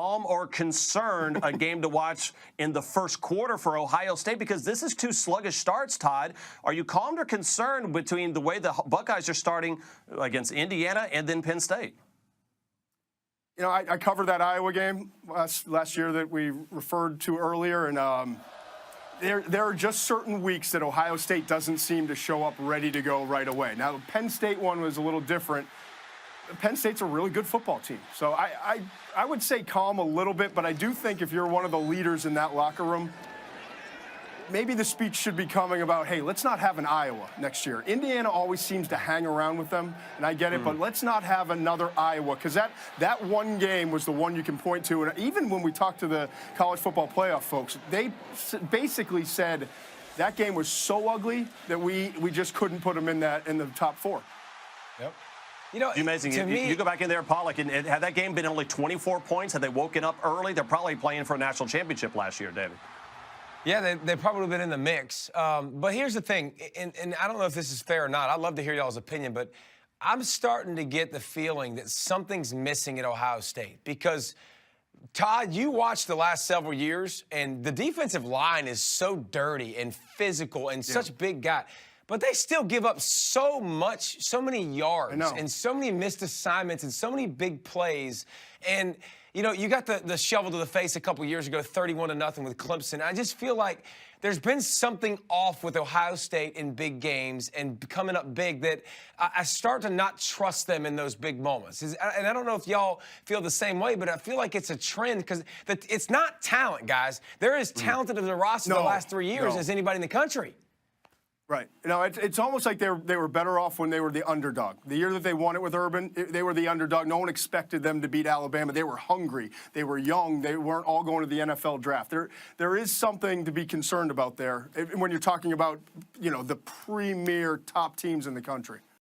calm or concerned a game to watch in the first quarter for Ohio State? Because this is two sluggish starts, Todd. Are you calmed or concerned between the way the Buckeyes are starting against Indiana and then Penn State? You know, I covered that Iowa game last year that we referred to earlier, and there are just certain weeks that Ohio State doesn't seem to show up ready to go right away. Now, the Penn State one was a little different. Penn State's a really good football team. So I would say calm a little bit, but I do think if you're one of the leaders in that locker room, maybe the speech should be coming about, hey, let's not have an Iowa next year. Indiana always seems to hang around with them, and I get it, but let's not have another Iowa, because that one game was the one you can point to. And even when we talked to the college football playoff folks, they basically said that game was so ugly that we just couldn't put them in the top four. Yep. You know, amazing. You go back in there, Pollock, and had that game been only 24 points, had they woken up early, they're probably playing for a national championship last year, David. Yeah, they probably would have been in the mix. But here's the thing, and I don't know if this is fair or not. I'd love to hear y'all's opinion, but I'm starting to get the feeling that something's missing at Ohio State because, Todd, you watched the last several years, and the defensive line is so dirty and physical and such big guy. But they still give up so much, so many yards and so many missed assignments and so many big plays. And, you know, you got the shovel to the face a couple years ago, 31-0 with Clemson. I just feel like there's been something off with Ohio State in big games and coming up big that I start to not trust them in those big moments. And I don't know if y'all feel the same way, but I feel like it's a trend because it's not talent, guys. They're as talented as the roster the last 3 years as anybody in the country. Right. You know, it's almost like they were better off when they were the underdog. The year that they won it with Urban, they were the underdog. No one expected them to beat Alabama. They were hungry. They were young. They weren't all going to the NFL draft. There is something to be concerned about there when you're talking about, you know, the premier top teams in the country.